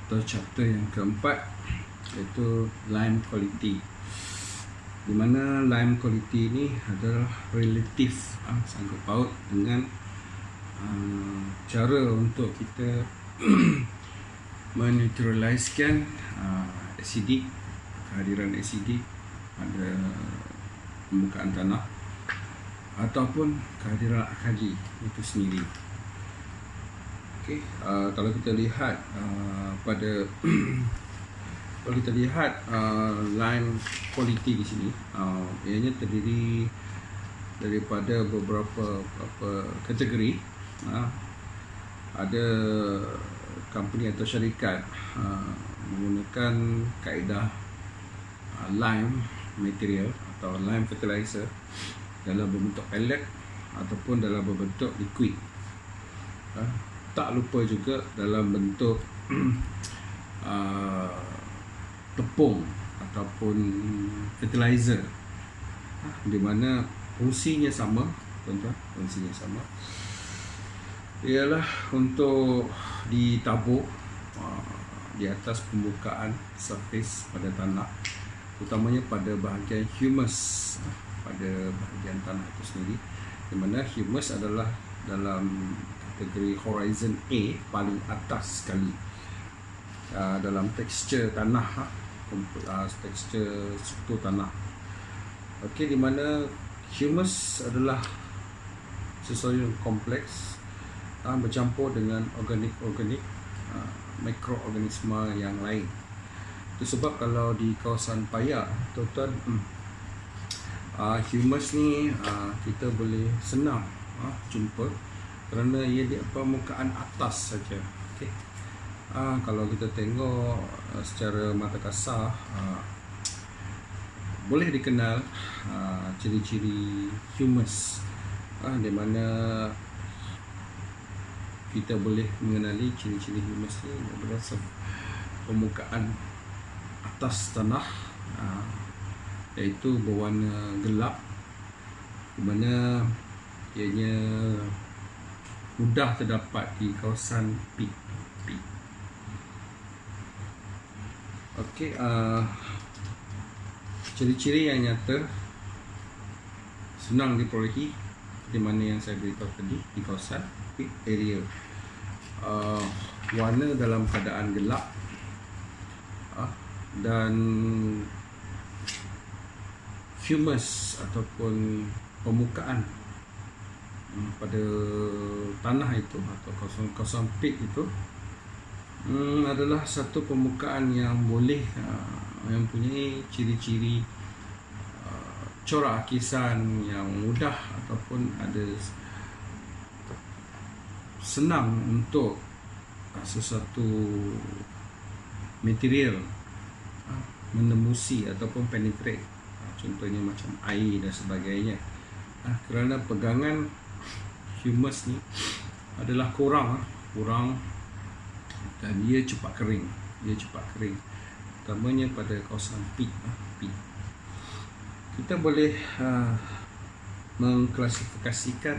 atau chapter yang keempat, iaitu lime quality. Di mana lime quality ini adalah relatif, sangkut paut dengan cara untuk kita menetraliskan asidik, kehadiran asidik pada permukaan tanah ataupun kehadiran akadi itu sendiri. Okey, kalau kita lihat pada kalau kita lihat lime quality di sini, ianya terdiri daripada beberapa kategori. Ada company atau syarikat menggunakan kaedah lime material atau lime fertilizer dalam berbentuk pellet ataupun dalam berbentuk liquid. Tak lupa juga dalam bentuk tepung ataupun fertilizer, di mana fungsinya sama, tuan-tuan, fungsinya sama, ialah untuk ditabur di atas permukaan surface pada tanah, terutamanya pada bahagian humus, pada bahagian tanah itu sendiri, di mana humus adalah dalam kategori horizon A, paling atas sekali dalam tekstur tanah, tekstur struktur tanah. Okey, di mana humus adalah sesuatu yang kompleks, bercampur dengan organik mikroorganisma yang lain. Itu sebab kalau di kawasan payak, tuan-tuan, humus ni kita boleh senang jumpa kerana ia di permukaan atas saja. Okey, kalau kita tengok secara mata kasar, boleh dikenal ciri-ciri humus, di mana kita boleh mengenali ciri-ciri humus ni berdasarkan permukaan atas tanah, iaitu berwarna gelap, di mana ianya mudah terdapat di kawasan peak. Okey, ciri-ciri yang nyata senang diperolehi di mana yang saya beritahu tadi, di kawasan peak area. Warna dalam keadaan gelap, dan humus ataupun permukaan pada tanah itu atau kawasan peak itu adalah satu permukaan yang boleh yang mempunyai ciri-ciri corak akisan yang mudah ataupun ada senang untuk sesuatu material menembusi ataupun penetrate, contohnya macam air dan sebagainya, kerana pegangan humus ni adalah kurang dan ia cepat kering, terutamanya pada kawasan peak. Kita boleh mengklasifikasikan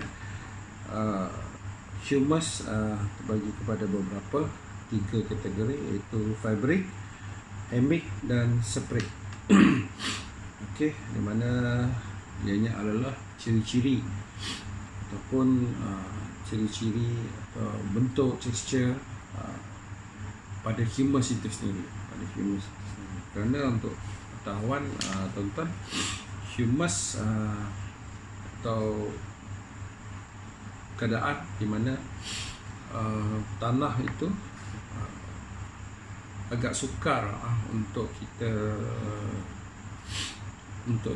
humus terbagi kepada beberapa 3 kategori, iaitu fabric, hemic dan seprik. Okey, di mana ianya adalah ciri-ciri ataupun ciri-ciri atau bentuk tekstur pada humus itu sendiri, kerana untuk pengetahuan tuan-tuan, humus atau keadaan di mana tanah itu agak sukar untuk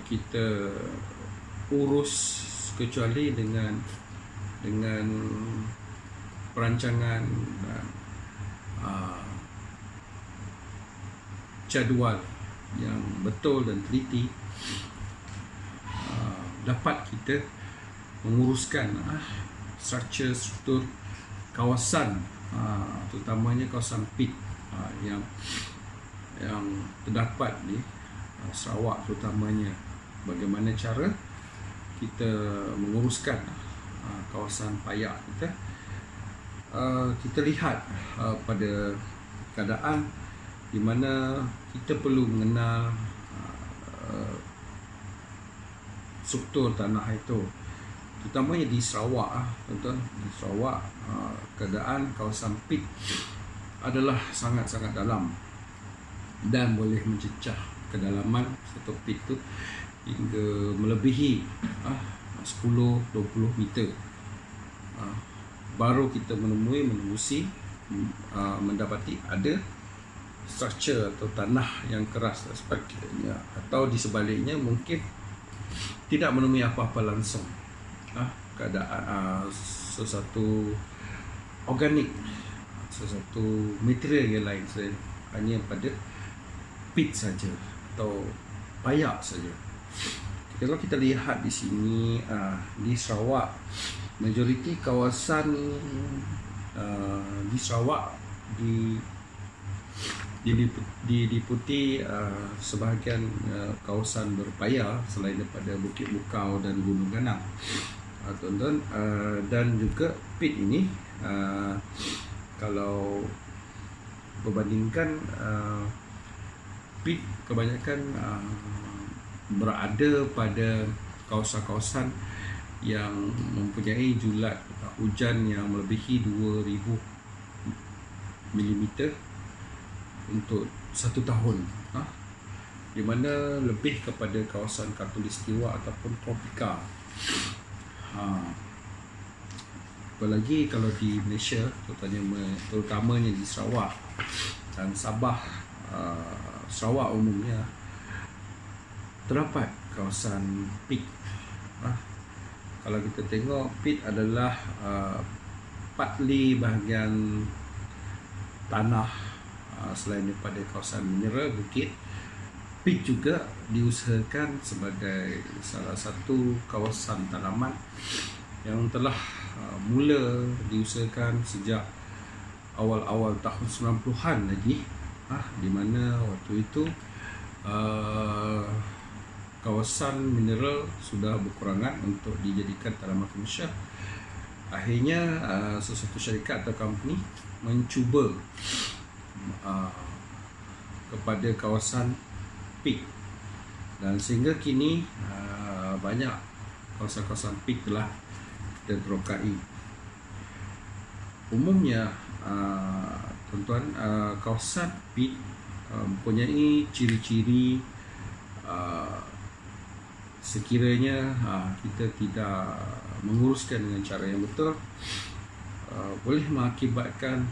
kita urus, kecuali dengan perancangan dan jadual yang betul dan teliti, dapat kita menguruskan struktur kawasan, terutamanya kawasan peak yang terdapat di Sarawak terutamanya. Bagaimana cara kita menguruskan kawasan payak kita, kita lihat pada keadaan di mana kita perlu mengenal struktur tanah itu, terutamanya di Sarawak. Tuan-tuan, di Sarawak keadaan kawasan pit adalah sangat-sangat dalam dan boleh mencecah kedalaman satu pit itu hingga melebihi 10-20 meter. Baru kita menembusi mendapati ada struktur atau tanah yang keras sebagainya, atau di sebaliknya mungkin tidak menemui apa-apa langsung. Keadaan sesuatu organik, sesuatu material yang lain hanya pada pit saja atau payak saja. Kalau kita lihat di sini di Sarawak, majoriti kawasan di Sarawak diliputi sebahagian kawasan berpaya selain daripada Bukit Bukau dan Gunung Ganang, tuan-tuan, dan juga pit ini kalau berbandingkan pit kebanyakan berada pada kawasan-kawasan yang mempunyai julat hujan yang melebihi 2000 mm untuk satu tahun, di mana lebih kepada kawasan khatulistiwa ataupun tropika. Apalagi kalau di Malaysia, terutamanya di Sarawak dan Sabah, Sarawak umumnya terdapat kawasan pit. Kalau kita tengok, pit adalah partly bahagian tanah selain daripada kawasan mineral bukit. Pit juga diusahakan sebagai salah satu kawasan tanaman yang telah mula diusahakan sejak awal-awal tahun 90-an lagi, di mana waktu itu kawasan mineral sudah berkurangan untuk dijadikan tanaman komersial. Akhirnya sesuatu syarikat atau company mencuba kepada kawasan pit, dan sehingga kini banyak kawasan-kawasan pit telah terokai. Umumnya tuan-tuan, kawasan pit mempunyai ciri-ciri sekiranya kita tidak menguruskan dengan cara yang betul, boleh mengakibatkan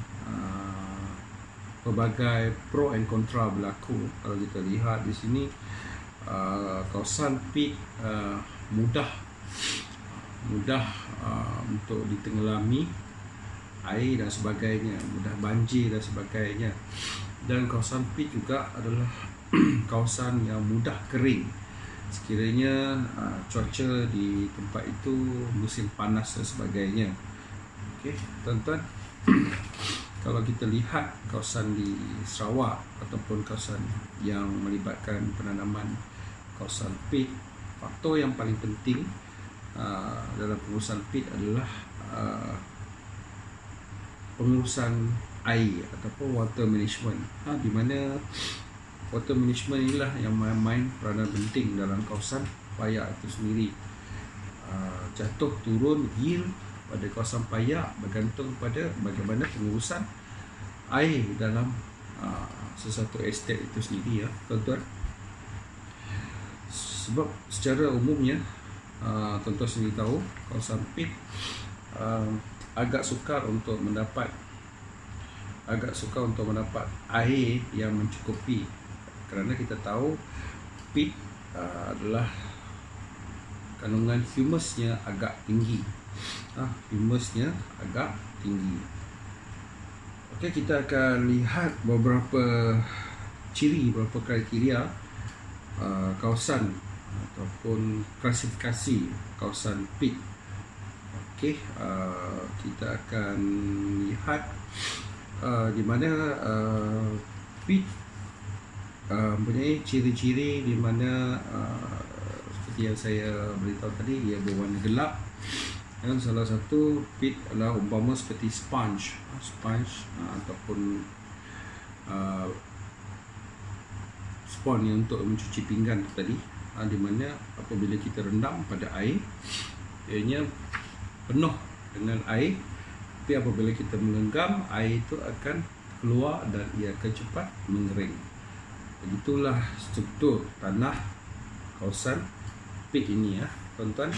pelbagai pro and kontra berlaku. Kalau kita lihat di sini, kawasan pit mudah untuk ditenggelami air dan sebagainya, mudah banjir dan sebagainya. Dan kawasan pit juga adalah kawasan yang mudah kering sekiranya cuaca di tempat itu musim panas dan sebagainya. Okey, tuan-tuan, kalau kita lihat kawasan di Sarawak ataupun kawasan yang melibatkan penanaman kawasan pit, faktor yang paling penting dalam pengurusan pit adalah pengurusan air ataupun water management, di mana water management inilah yang main peranan penting dalam kawasan payak itu sendiri. Jatuh turun yield pada kawasan payak bergantung pada bagaimana pengurusan air dalam sesuatu estate itu sendiri, tuan-tuan. Sebab secara umumnya tuan-tuan sendiri tahu kawasan pit agak sukar untuk mendapat air yang mencukupi, kerana kita tahu pit adalah kandungan humusnya agak tinggi. Okey, kita akan lihat beberapa kriteria kawasan ataupun klasifikasi kawasan pit. Okey, kita akan lihat di mana pit mempunyai ciri-ciri di mana seperti yang saya beritahu tadi, ia berwarna gelap. Dan salah satu pit adalah umpama seperti sponge ataupun spon yang untuk mencuci pinggan tadi, di mana apabila kita rendam pada air, ianya penuh dengan air, tapi apabila kita menggenggam, air itu akan keluar dan ia akan cepat mengering. Begitulah struktur tanah kawasan pit ini ya, tuan-tuan.